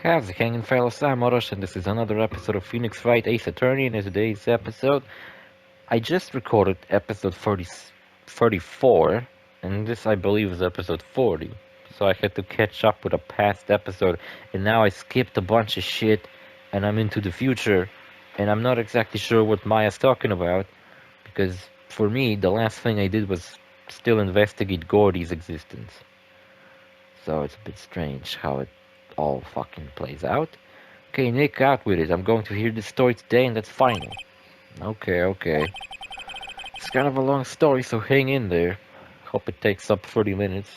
How's it hanging, fellas? I'm OrosZ, and this is another episode of Phoenix Wright Ace Attorney. In today's episode, I just recorded episode 34, and this, I believe, is episode 40. So I had to catch up with a past episode, and now I skipped a bunch of shit, and I'm into the future, and I'm not exactly sure what Maya's talking about, because for me, the last thing I did was still investigate Gordy's existence. So it's a bit strange how it all fucking plays out. Okay, Nick, out with it. I'm going to hear this story today, and that's final. Okay. It's kind of a long story, so hang in there. Hope it takes up 30 minutes.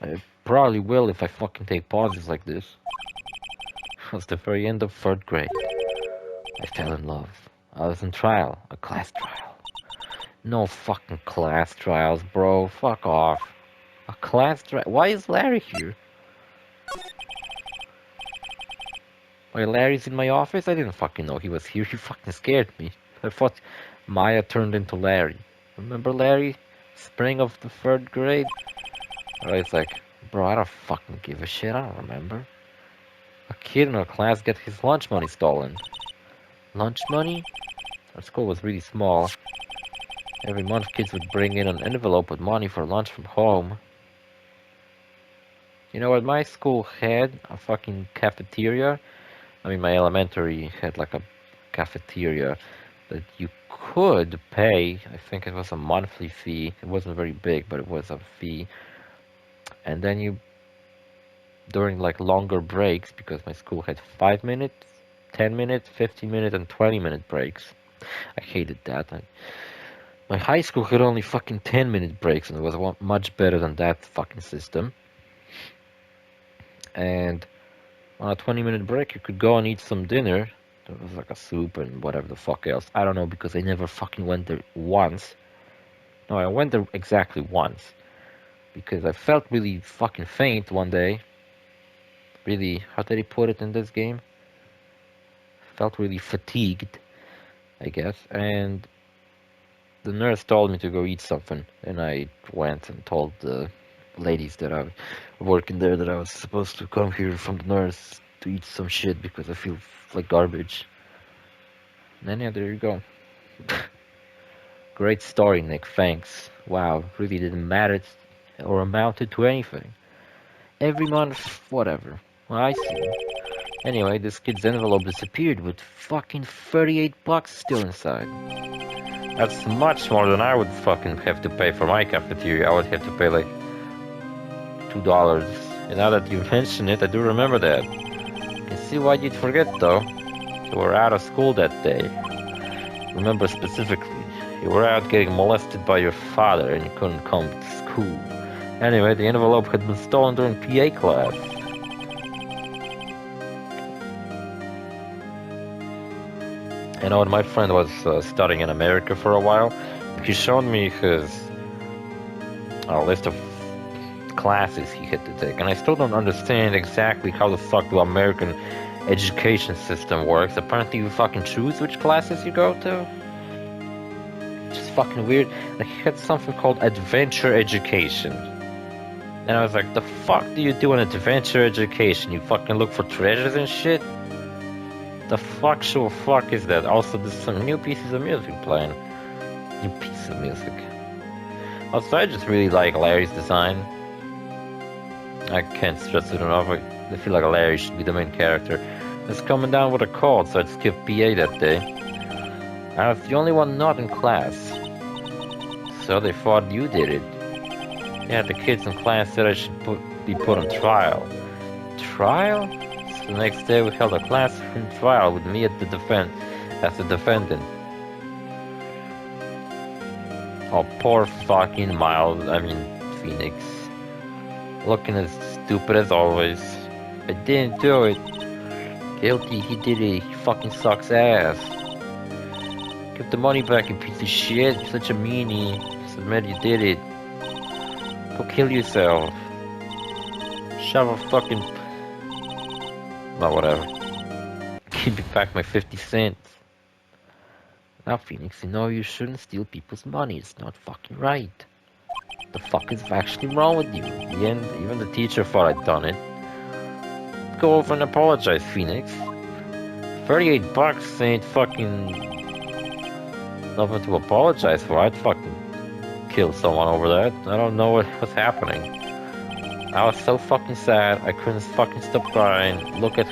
I probably will if I fucking take pauses like this. It was the very end of 3rd grade. I fell in love. I was in trial, a class trial. No fucking class trials, bro. Fuck off. A class trial? Why is Larry here? Why, Larry's in my office? I didn't fucking know he was here. He fucking scared me. I thought Maya turned into Larry. Remember Larry? Spring of the 3rd grade? I was like, bro, I don't fucking give a shit. I don't remember. A kid in our class got his lunch money stolen. Lunch money? Our school was really small. Every month kids would bring in an envelope with money for lunch from home. You know what my school had? A fucking cafeteria. I mean, my elementary had like a cafeteria that you could pay. I think it was a monthly fee. It wasn't very big, but it was a fee. And then during like longer breaks, because my school had 5 minutes, 10 minutes, 15 minute, and 20-minute breaks. I hated that. My high school had only fucking 10-minute breaks, and it was much better than that fucking system. And on a 20-minute break, you could go and eat some dinner. There was like a soup and whatever the fuck else. I don't know because I never fucking went there once. No, I went there exactly once. Because I felt really fucking faint one day. Really, how did he put it in this game? Felt really fatigued, I guess. And the nurse told me to go eat something. And I went and told the ladies that I working there that I was supposed to come here from the nurse to eat some shit because I feel like garbage. And then yeah, there you go. Great story, Nick. Thanks. Wow, really didn't matter or amounted to anything. Every month, whatever. Well, I see. Anyway, this kid's envelope disappeared with fucking 38 bucks still inside. That's much more than I would fucking have to pay for my cafeteria. I would have to pay like $2. And now that you mention it, I do remember that. I can see why you'd forget though. You were out of school that day. Remember specifically. You were out getting molested by your father and you couldn't come to school. Anyway, the envelope had been stolen during PA class. You know, when my friend was studying in America for a while, he showed me his list of classes he had to take, and I still don't understand exactly how the fuck the American education system works. Apparently you fucking choose which classes you go to. Just fucking weird. Like, he had something called adventure education. And I was like, the fuck do you do in adventure education? You fucking look for treasures and shit? The fuck sure fuck is that? Also, there's some new pieces of music playing. New piece of music. Also, I just really like Larry's design. I can't stress it enough. I feel like Larry should be the main character. It's coming down with a cold, so I skipped PA that day. I was the only one not in class. So they thought you did it. Yeah, the kids in class said I should be put on trial. Trial? So the next day we held a classroom trial with me as the defendant. Oh, poor fucking Phoenix. Looking as stupid as always. I didn't do it. Guilty, he did it. He fucking sucks ass. Give the money back, you piece of shit. You're such a meanie. Just admit you did it. Go kill yourself. Shove a fucking... Well, whatever. Give me back my 50 cents. Now, Phoenix, you know you shouldn't steal people's money. It's not fucking right. The fuck is actually wrong with you? In the end, even the teacher thought I'd done it. go over and apologize, Phoenix. $38 ain't fucking nothing to apologize for. I'd fucking kill someone over that. I don't know what's happening. I was so fucking sad. I couldn't fucking stop crying. Look at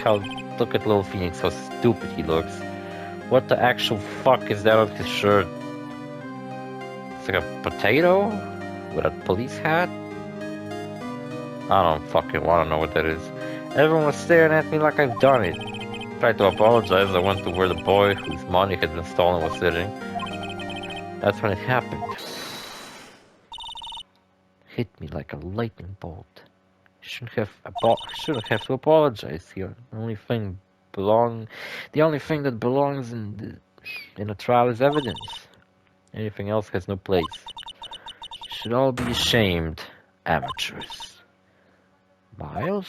little Phoenix, how stupid he looks. What the actual fuck is that on his shirt? It's like a potato with a police hat? I don't fucking want to know what that is. Everyone was staring at me like I've done it. Tried to apologize. I went to where the boy whose money had been stolen was sitting. That's when it happened. Hit me like a lightning bolt. Shouldn't have to apologize here. The only thing that belongs in a trial is evidence. Anything else has no place. Should all be ashamed, amateurs. Miles?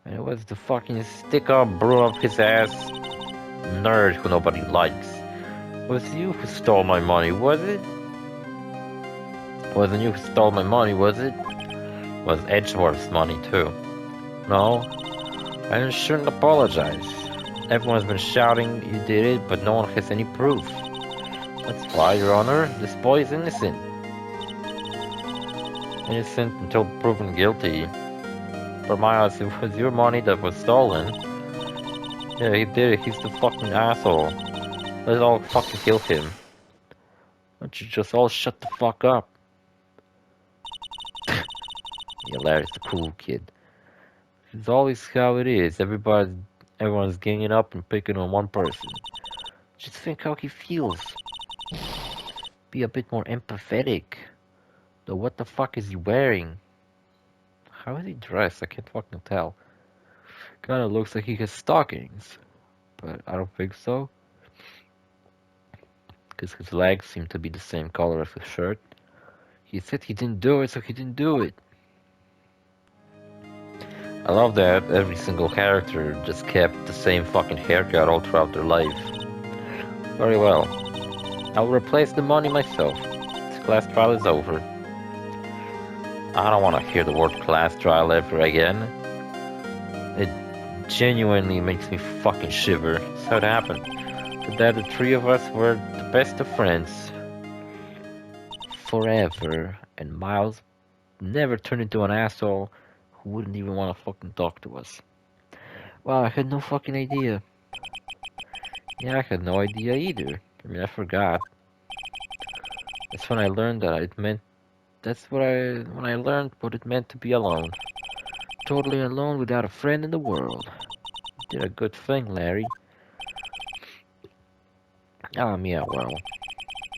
And it was the fucking stick-up, brew-up his ass nerd who nobody likes. Was you who stole my money, was it? Wasn't you who stole my money, was it? Was Edgeworth's money too. No, I shouldn't apologize. Everyone's been shouting you did it, but no one has any proof. That's why, Your Honor, this boy is innocent. Innocent until proven guilty. For Miles, it was your money that was stolen. Yeah, he did it. He's the fucking asshole. Let's all fucking kill him. Why don't you just all shut the fuck up? Yeah, Larry's the cool kid. It's always how it is. Everyone's ganging up and picking on one person. Just think how he feels. Be a bit more empathetic. Though what the fuck is he wearing? How is he dressed? I can't fucking tell. Kinda looks like he has stockings. But I don't think so. Because his legs seem to be the same color as his shirt. He said he didn't do it, so he didn't do it. I love that every single character just kept the same fucking haircut all throughout their life. Very well. I'll replace the money myself. This class trial is over. I don't want to hear the word class trial ever again. It genuinely makes me fucking shiver. That's how it happened. That the three of us were the best of friends. Forever. And Miles never turned into an asshole who wouldn't even want to fucking talk to us. Wow, I had no fucking idea. Yeah, I had no idea either. I mean, I forgot. That's when I learned that it meant... when I learned what it meant to be alone. Totally alone without a friend in the world. You did a good thing, Larry. Yeah, well.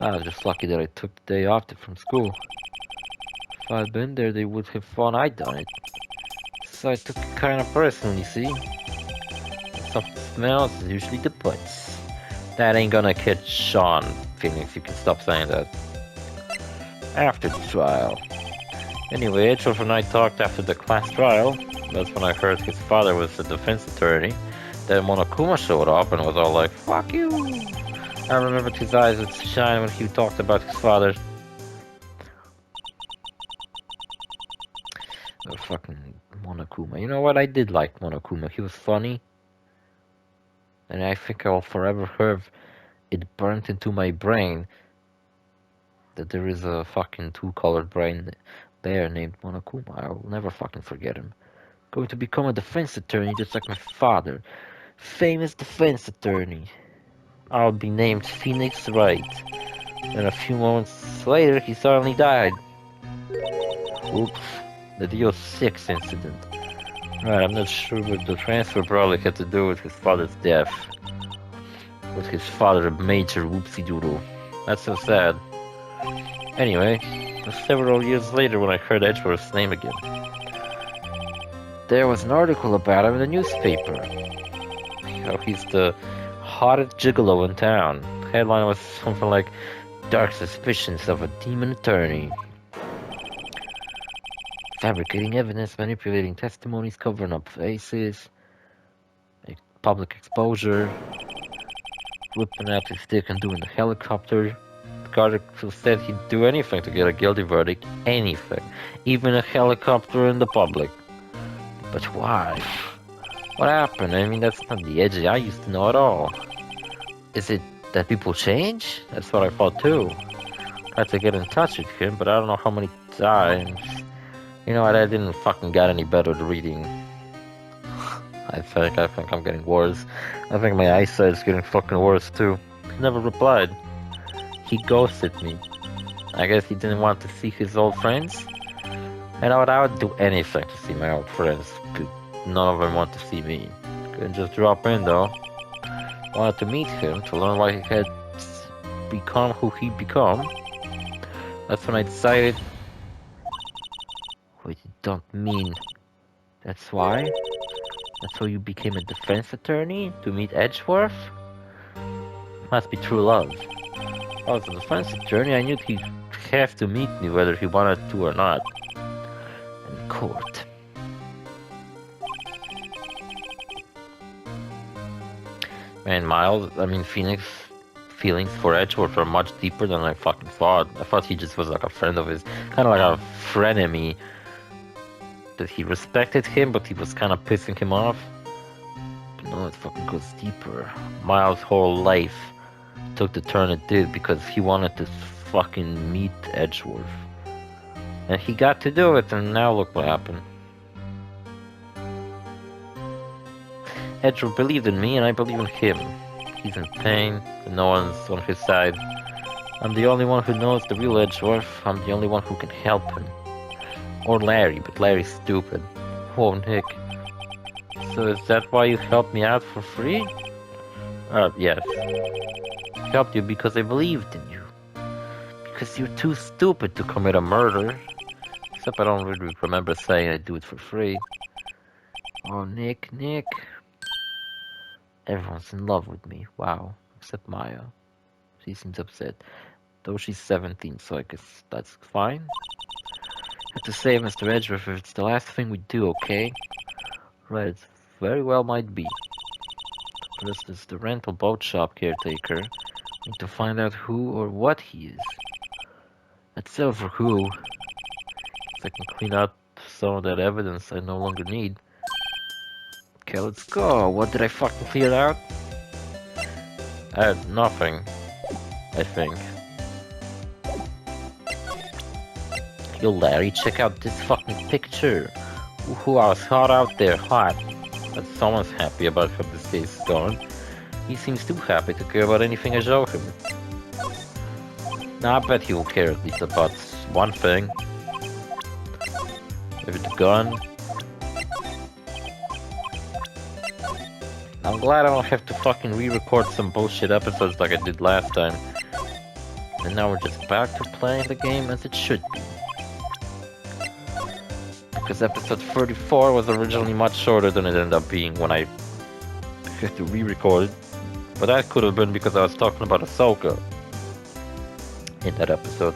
I was just lucky that I took the day off from school. If I'd been there, they would have thought I'd done it. So I took it kind of personally, you see? Something smells is usually the butts. That ain't gonna catch on, Phoenix. You can stop saying that. After the trial. Anyway, Edgeworth and I talked after the class trial. That's when I heard his father was the defense attorney. Then Monokuma showed up and was all like, "Fuck you!" I remembered his eyes would shine when he talked about his father. Oh, fucking Monokuma. You know what? I did like Monokuma. He was funny. And I think I'll forever have it burnt into my brain that there is a fucking two-colored brain there named Monokuma. I'll never fucking forget him. Going to become a defense attorney just like my father. Famous defense attorney. I'll be named Phoenix Wright. And a few moments later, he suddenly died. Oops. The DO6 incident. Right, I'm not sure, but the transfer probably had to do with his father's death. Was his father a major whoopsie-doodle? That's so sad. Anyway, several years later when I heard Edgeworth's name again, there was an article about him in the newspaper. How he's the hottest gigolo in town. The headline was something like, "Dark suspicions of a demon attorney. Fabricating evidence, manipulating testimonies, covering up faces, public exposure, whipping out his dick and doing the helicopter." The article said he'd do anything to get a guilty verdict. Anything. Even a helicopter in the public. But why? What happened? I mean, that's not the Edgy I used to know at all. Is it that people change? That's what I thought too. Tried to get in touch with him, but I don't know how many times. You know what? I didn't fucking get any better at reading. I think I'm getting worse. I think my eyesight is getting fucking worse too. He never replied. He ghosted me. I guess he didn't want to see his old friends. You know what? I would do anything to see my old friends. None of them want to see me. Couldn't just drop in though. Wanted to meet him to learn why he had become who he become. That's when I decided. Wait, you don't mean that's why? That's how you became a defense attorney? To meet Edgeworth? Must be true love. If I was a defense attorney, I knew he'd have to meet me whether he wanted to or not. In court. Man, Phoenix feelings for Edgeworth are much deeper than I fucking thought. I thought he just was like a friend of his, kind of like a frenemy. That he respected him, but he was kind of pissing him off. But no, it fucking goes deeper. Miles' whole life took the turn it did because he wanted to fucking meet Edgeworth. And he got to do it, and now look what happened. Edgeworth believed in me, and I believe in him. He's in pain, and no one's on his side. I'm the only one who knows the real Edgeworth. I'm the only one who can help him. Or Larry, but Larry's stupid. Oh, Nick. So is that why you helped me out for free? Yes. I helped you because I believed in you. Because you're too stupid to commit a murder. Except I don't really remember saying I'd do it for free. Oh, Nick. Everyone's in love with me. Wow. Except Maya. She seems upset. Though she's 17, so I guess that's fine. Have to say, Mr. Edgeworth, if it's the last thing we do, okay? Right, it very well might be. First is the rental boat shop caretaker. Need to find out who or what he is. That's silver who. If I can clean out some of that evidence I no longer need. Okay, let's go. What did I fucking clear out? I had nothing, I think. Yo, Larry, check out this fucking picture. Who I was hot out there, hot. But someone's happy about how this case is going. He seems too happy to care about anything I show him. Now, I bet he will care at least about one thing. Maybe the gun. I'm glad I don't have to fucking re-record some bullshit episodes like I did last time. And now we're just back to playing the game as it should be. Because episode 34 was originally much shorter than it ended up being when I had to re-record it. But that could have been because I was talking about Ahsoka in that episode.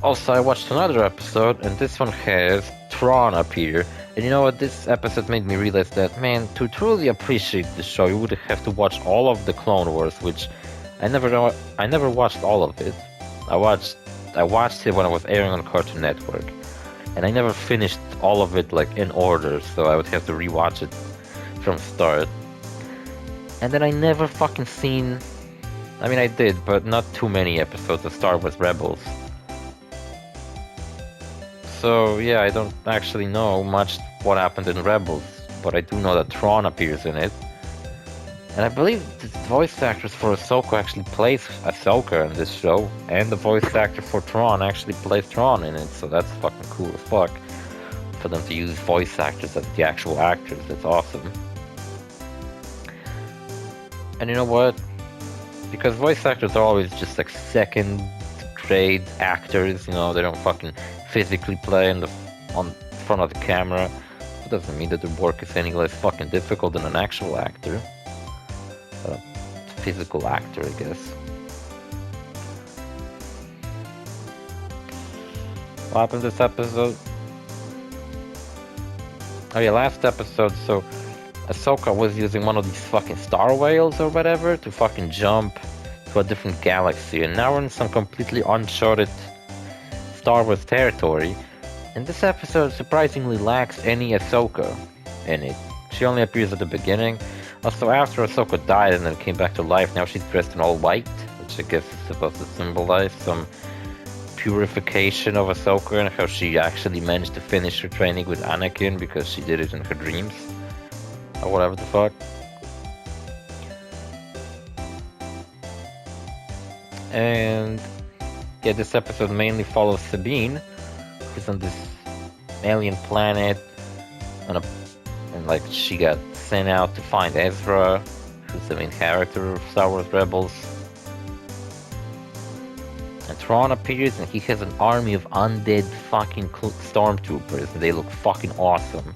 Also, I watched another episode, and this one has Tron appear. And you know what? This episode made me realize that, man, to truly appreciate the show, you would have to watch all of the Clone Wars, which I never watched all of it. I watched it when it was airing on Cartoon Network. And I never finished all of it like in order, so I would have to rewatch it from start. And then I never fucking seen... I mean, I did, but not too many episodes of Star Wars Rebels. So, yeah, I don't actually know much what happened in Rebels, but I do know that Tron appears in it. And I believe the voice actress for Ahsoka actually plays Ahsoka in this show, and the voice actor for Tron actually plays Tron in it, so that's fucking cool as fuck. For them to use voice actors as the actual actors, that's awesome. And you know what? Because voice actors are always just like second-grade actors, you know, they don't fucking physically play on front of the camera. It doesn't mean that their work is any less fucking difficult than an actual actor. Physical actor, I guess. What happened this episode? Oh yeah, last episode, so Ahsoka was using one of these fucking star whales or whatever to fucking jump to a different galaxy, and now we're in some completely uncharted Star Wars territory, and this episode surprisingly lacks any Ahsoka in it. She only appears at the beginning. Also, after Ahsoka died and then came back to life, now she's dressed in all white, which I guess is supposed to symbolize some purification of Ahsoka and how she actually managed to finish her training with Anakin because she did it in her dreams. Or whatever the fuck. And yeah, this episode mainly follows Sabine, who's on this alien planet, and like she got sent out to find Ezra, who's the main character of Star Wars Rebels. And Thrawn appears, and he has an army of undead fucking stormtroopers, and they look fucking awesome.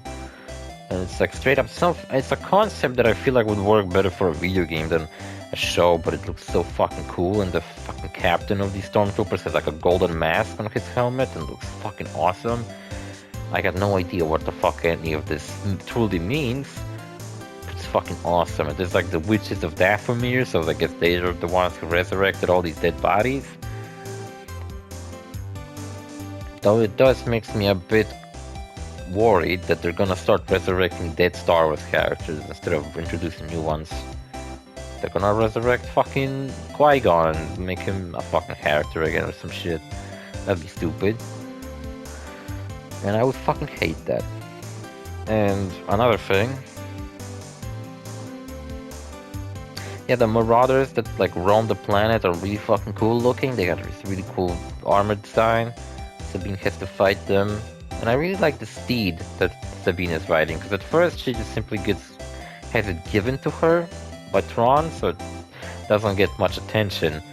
And it's like straight up it's a concept that I feel like would work better for a video game than a show, but it looks so fucking cool. And the fucking captain of these stormtroopers has like a golden mask on his helmet and looks fucking awesome. I got no idea what the fuck any of this truly means. It's fucking awesome. And there's like the witches of Dathomir, so I guess they are the ones who resurrected all these dead bodies. Though it does makes me a bit worried that they're gonna start resurrecting dead Star Wars characters instead of introducing new ones. They're gonna resurrect fucking Qui-Gon and make him a fucking character again or some shit. That'd be stupid. And I would fucking hate that. And another thing. Yeah, the Marauders that like roam the planet are really fucking cool looking. They got this really cool armor design. Sabine has to fight them. And I really like the steed that Sabine is riding, because at first she just simply has it given to her by Thrawn, so it doesn't get much attention.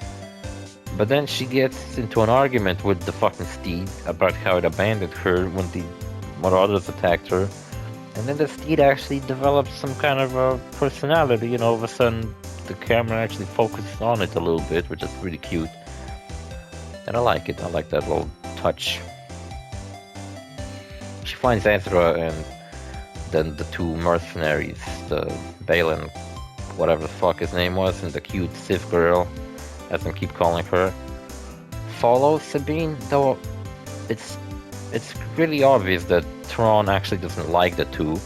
But then she gets into an argument with the fucking steed about how it abandoned her when the Marauders attacked her. And then the steed actually develops some kind of a personality, and all of a sudden the camera actually focuses on it a little bit, which is really cute. And I like it. I like that little touch. She finds Ezra and then the two mercenaries, the Balin, whatever the fuck his name was, and the cute Sith girl, as I keep calling her, follow Sabine, though it's really obvious that Thrawn actually doesn't like the two.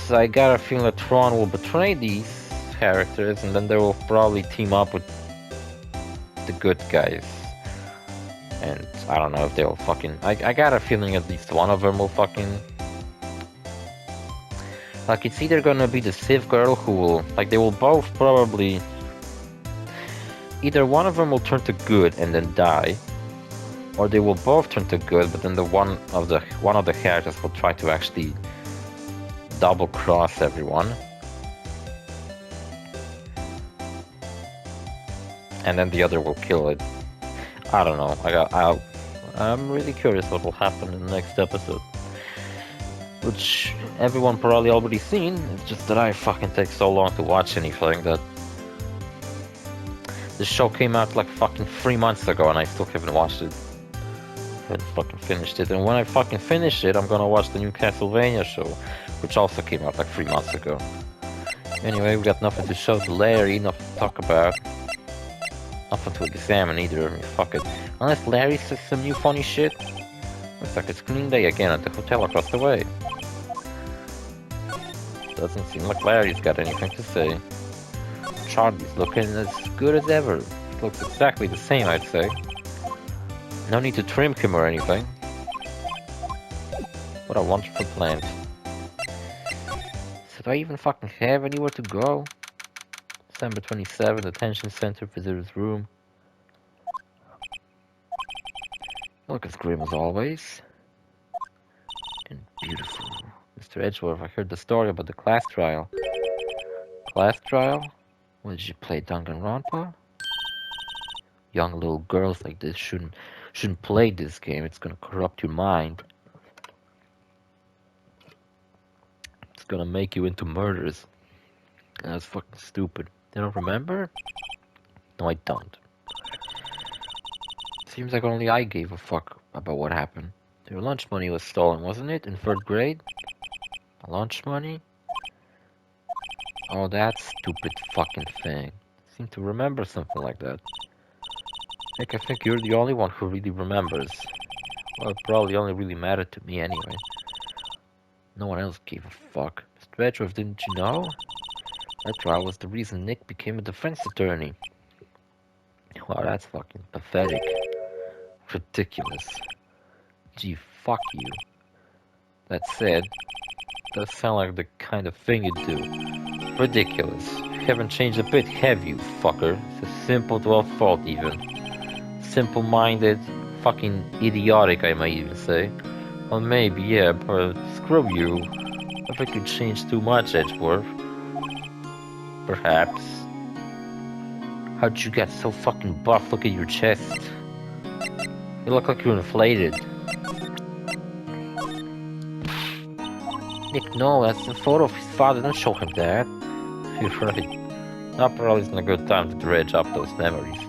So I got a feeling that Thrawn will betray these characters, and then they will probably team up with the good guys. And I don't know if they'll fucking... I got a feeling at least one of them will fucking... Like, it's either gonna be the Sith girl who will... Like, they will both probably... Either one of them will turn to good and then die, or they will both turn to good, but then one of the characters will try to actually double cross everyone. And then the other will kill it. I don't know. I'm really curious what will happen in the next episode. Which everyone probably already seen. It's just that I fucking take so long to watch anything that... The show came out like fucking 3 months ago and I still haven't watched it. I haven't fucking finished it. And when I fucking finish it, I'm gonna watch the new Castlevania show, which also came out like 3 months ago. Anyway, we got nothing to show to Larry, nothing to talk about. Nothing to examine either. I mean, fuck it. Unless Larry says some new funny shit. Looks like it's cleaning day again at the hotel across the way. Doesn't seem like Larry's got anything to say. Charlie's looking as good as ever. It looks exactly the same, I'd say. No need to trim him or anything. What a wonderful plant. So do I even fucking have anywhere to go? December 27th, Attention Center, Visitor's Room. Look as grim as always. And beautiful. Mr. Edgeworth, I heard the story about the class trial. Class trial? What, did you play Danganronpa? Young little girls like this shouldn't play this game. It's gonna corrupt your mind. It's gonna make you into murderers. That's fucking stupid. You don't remember? No, I don't. Seems like only I gave a fuck about what happened. Your lunch money was stolen, wasn't it? In 3rd grade? Lunch money? Oh, that stupid fucking thing. Seem to remember something like that. Heck, I think you're the only one who really remembers. Well, it probably only really mattered to me anyway. No one else gave a fuck. Mr. Edgeworth, didn't you know? That trial was the reason Nick became a defense attorney. Wow, that's fucking pathetic. Ridiculous. Gee, fuck you. That said, does sound like the kind of thing you do. Ridiculous. You haven't changed a bit, have you, fucker? It's a simple to a fault, even. Simple-minded, fucking idiotic, I might even say. Well, maybe, yeah, but screw you. I think you changed too much, Edgeworth. Perhaps. How'd you get so fucking buff? Look at your chest. You look like you're inflated. Nick, no, that's a photo of his father. Don't show him that. You're right. Not probably isn't a good time to dredge up those memories.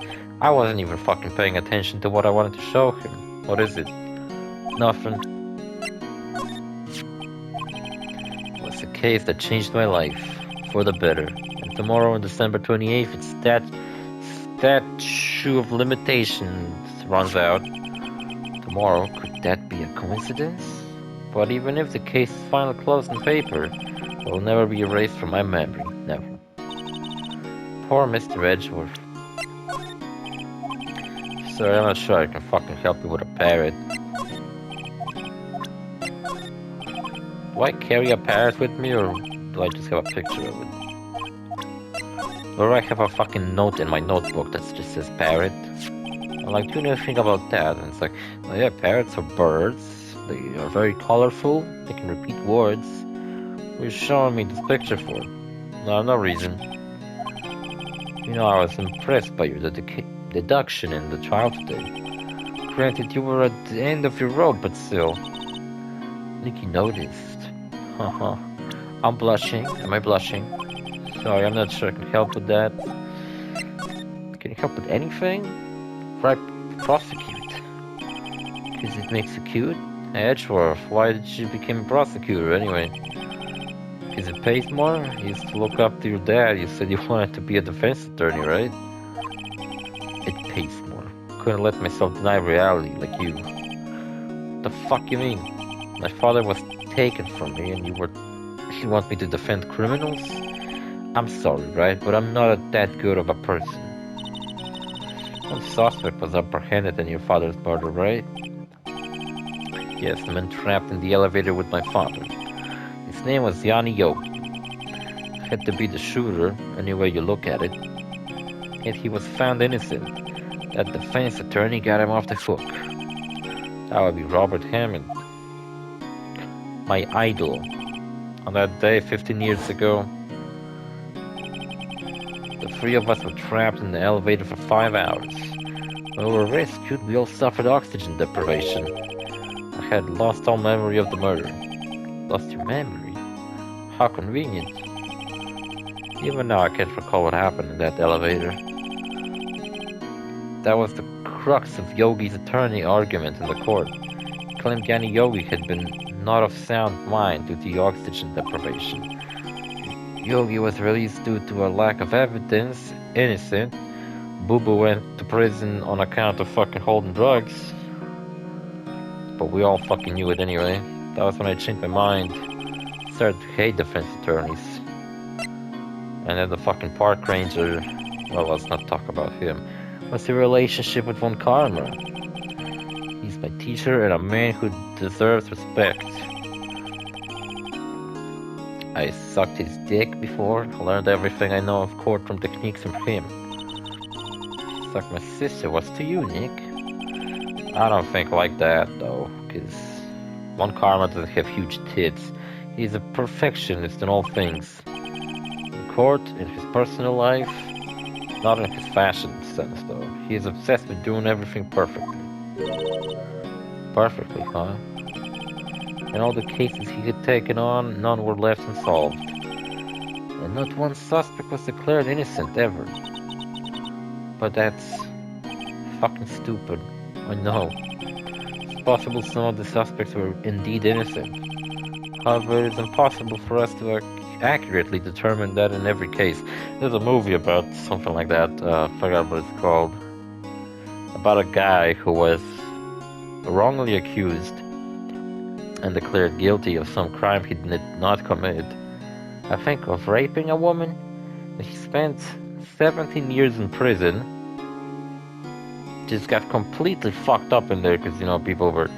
I wasn't even fucking paying attention to what I wanted to show him. What is it? Nothing. It was a case that changed my life. For the better. And tomorrow on December 28th, it's statute of limitations runs out. Tomorrow, could that be a coincidence? But even if the case is finally closed on paper, it will never be erased from my memory. Never. Poor Mr. Edgeworth. Sorry, I'm not sure I can fucking help you with a parrot. Do I carry a parrot with me, or do I just have a picture of it? Or do I have a fucking note in my notebook that just says parrot? I'm like, do you know anything about that? And it's like, oh yeah, parrots are birds. They are very colorful. They can repeat words. What are you showing me this picture for? No reason. You know, I was impressed by your deduction in the trial today. Granted, you were at the end of your rope, but still. Nicky noticed. Haha. I'm blushing. Am I blushing? Sorry, I'm not sure I can help with that. Can you help with anything? Right, prosecute. Because it makes you cute? Hey, Edgeworth, why did you become a prosecutor anyway? Because it pays more? You used to look up to your dad. You said you wanted to be a defense attorney, right? It pays more. Couldn't let myself deny reality like you. What the fuck you mean? My father was taken from me and you want me to defend criminals? I'm sorry, right? But I'm not that good of a person. One suspect was apprehended in your father's murder, right? Yes, the man trapped in the elevator with my father. His name was Yanni Yogi. Had to be the shooter, any way you look at it. Yet he was found innocent. That defense attorney got him off the hook. That would be Robert Hammond. My idol. On that day, 15 years ago, the three of us were trapped in the elevator for 5 hours. When we were rescued, we all suffered oxygen deprivation. I had lost all memory of the murder. Lost your memory? How convenient. Even now I can't recall what happened in that elevator. That was the crux of Yogi's attorney argument in the court. He claimed Yanni Yogi had been not of sound mind due to oxygen deprivation. Yogi was released due to a lack of evidence, innocent. Boo Boo went to prison on account of fucking holding drugs. But we all fucking knew it anyway. That was when I changed my mind. Started to hate defense attorneys. And then the fucking park ranger, well, let's not talk about him. What's your relationship with Von Karma? He's my teacher and a man who deserves respect. I sucked his dick before. I learned everything I know of courtroom techniques from him. Suck my sister. What's to you, Nick? I don't think like that, though, because Von Karma doesn't have huge tits. He's a perfectionist in all things. In court, in his personal life, not in his fashion sense, though. He is obsessed with doing everything perfectly. Perfectly, huh? In all the cases he had taken on, none were left unsolved. And not one suspect was declared innocent, ever. But that's fucking stupid. I know. It's possible some of the suspects were indeed innocent. However, it's impossible for us to accurately determine that in every case. There's a movie about something like that, I forgot what it's called. About a guy who was wrongly accused and declared guilty of some crime he did not commit. I think of raping a woman. He spent 17 years in prison. Just got completely fucked up in there because, people were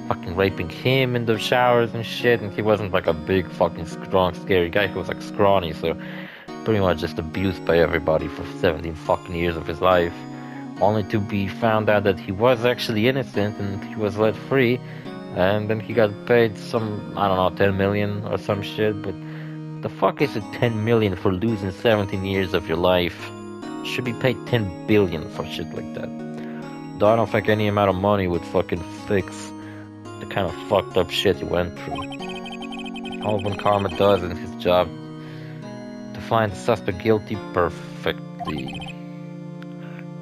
fucking raping him in the showers and shit, and he wasn't like a big fucking strong scary guy. He was like scrawny, so pretty much just abused by everybody for 17 fucking years of his life, only to be found out that he was actually innocent and he was let free, and then he got paid some, I don't know, 10 million or some shit. But the fuck is it 10 million for losing 17 years of your life? Should be paid 10 billion for shit like that. Though I don't think any amount of money would fucking fix the kind of fucked up shit he went through. All Von Karma does in his job to find the suspect guilty perfectly.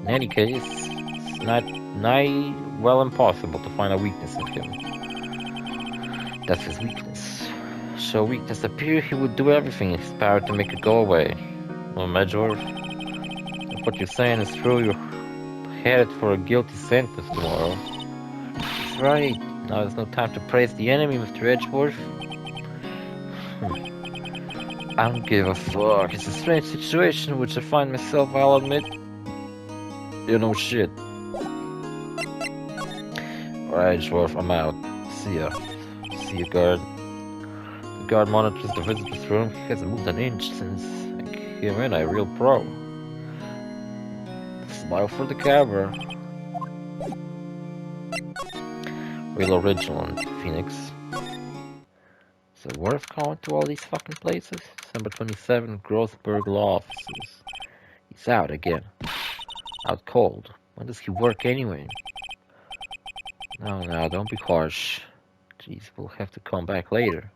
In any case, it's not nigh well impossible to find a weakness in him. That's his weakness. Should weakness appear, he would do everything in his power to make it go away. Well, Major, if what you're saying is true, you're headed for a guilty sentence tomorrow. That's right. Now there's no time to praise the enemy, Mr. Edgeworth. I don't give a fuck. It's a strange situation in which I find myself, I'll admit. Shit. Alright, Edgeworth, I'm out. See ya. See ya, guard. The guard monitors the visitor's room. He hasn't moved an inch since I came in. A real pro. Smile for the camera. Real original in Phoenix. Is it worth going to all these fucking places? December 27, Grothberg Law Offices. He's out again. Out cold. When does he work anyway? No, don't be harsh. Jeez, we'll have to come back later.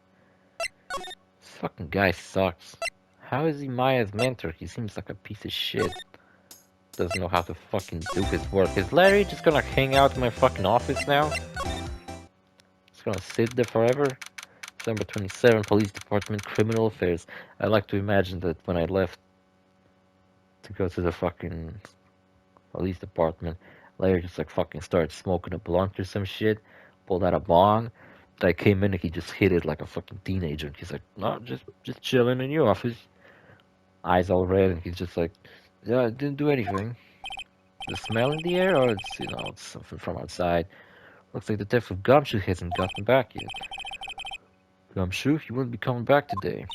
This fucking guy sucks. How is he Maya's mentor? He seems like a piece of shit. Doesn't know how to fucking do his work. Is Larry just gonna hang out in my fucking office now? He's gonna sit there forever? December 27, Police Department, Criminal Affairs. I like to imagine that when I left to go to the fucking police department, Larry just like fucking started smoking a blunt or some shit, pulled out a bong. I came in and he just hit it like a fucking teenager. And he's like, no, just chilling in your office. Eyes all red, and he's just like, yeah, I didn't do anything. The smell in the air, or it's something from outside. Looks like Detective Gumshoe hasn't gotten back yet. Gumshoe, he wouldn't be coming back today.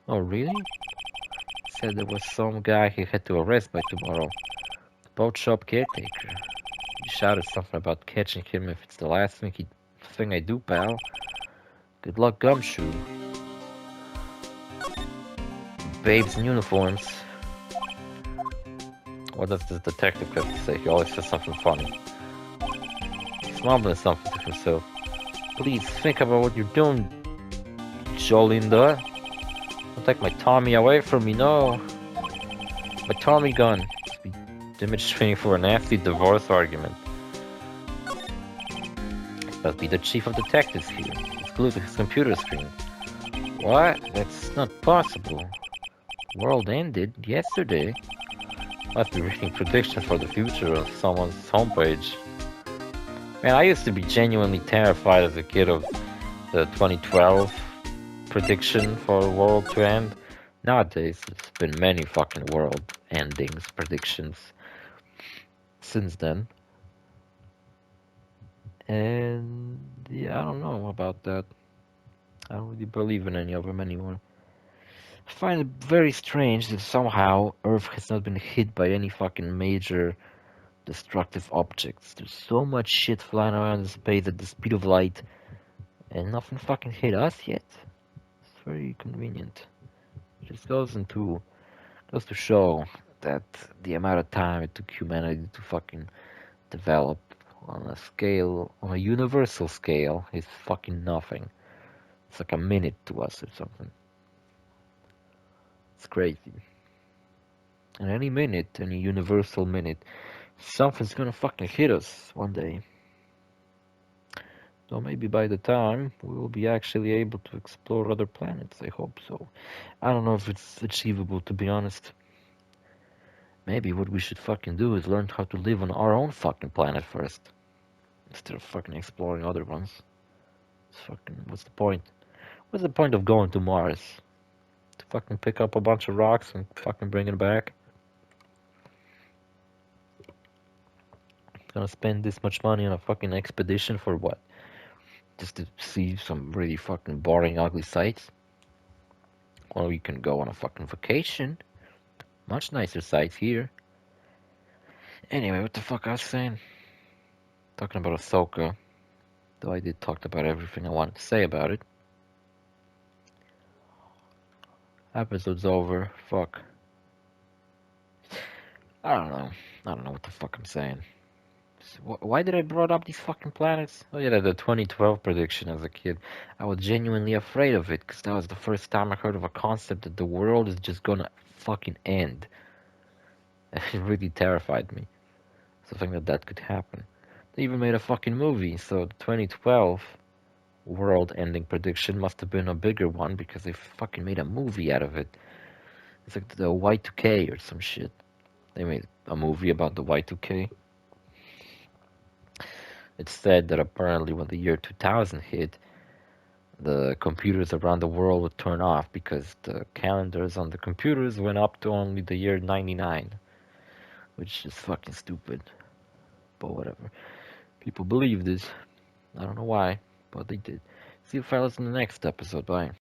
Oh, really? Said there was some guy he had to arrest by tomorrow. The boat shop caretaker. He shouted something about catching him if it's the last thing I do, pal. Good luck, Gumshoe. Babes in uniforms. What does this detective have to say? He always says something funny. He's mumbling something to himself. Please think about what you're doing, Jolinda. Don't take my Tommy away from me, no. My Tommy gun. Must be demonstrating for a nasty divorce argument. Must be the chief of detectives here. He's glued to his computer screen. What? That's not possible. The world ended yesterday. Must be reading predictions for the future on someone's homepage. Man, I used to be genuinely terrified as a kid of the 2012 prediction for the world to end. Nowadays, it's been many fucking world endings, predictions since then. And yeah, I don't know about that. I don't really believe in any of them anymore. I find it very strange that somehow Earth has not been hit by any fucking major destructive objects. There's so much shit flying around in space at the speed of light, and nothing fucking hit us yet. It's very convenient. It just goes to show that the amount of time it took humanity to fucking develop on a universal scale, is fucking nothing. It's like a minute to us or something. It's crazy. And any minute, any universal minute, something's gonna fucking hit us one day. So maybe by the time we will be actually able to explore other planets, I hope so. I don't know if it's achievable, to be honest. Maybe what we should fucking do is learn how to live on our own fucking planet first, instead of fucking exploring other ones. It's fucking, what's the point? What's the point of going to Mars? To fucking pick up a bunch of rocks and fucking bring it back? Gonna spend this much money on a fucking expedition for what? Just to see some really fucking boring, ugly sights? Or you can go on a fucking vacation. Much nicer sights here. Anyway, what the fuck I was saying? Talking about Ahsoka. Though I did talk about everything I wanted to say about it. Episode's over. Fuck. I don't know. I don't know what the fuck I'm saying. Why did I brought up these fucking planets? Oh yeah, the 2012 prediction as a kid. I was genuinely afraid of it, because that was the first time I heard of a concept that the world is just gonna fucking end. It really terrified me. Something that could happen. They even made a fucking movie, so the 2012 world-ending prediction must have been a bigger one, because they fucking made a movie out of it. It's like the Y2K or some shit. They made a movie about the Y2K. It's said that apparently when the year 2000 hit, the computers around the world would turn off because the calendars on the computers went up to only the year 99, which is fucking stupid. But whatever. People believe this. I don't know why, but they did. See you fellas in the next episode. Bye.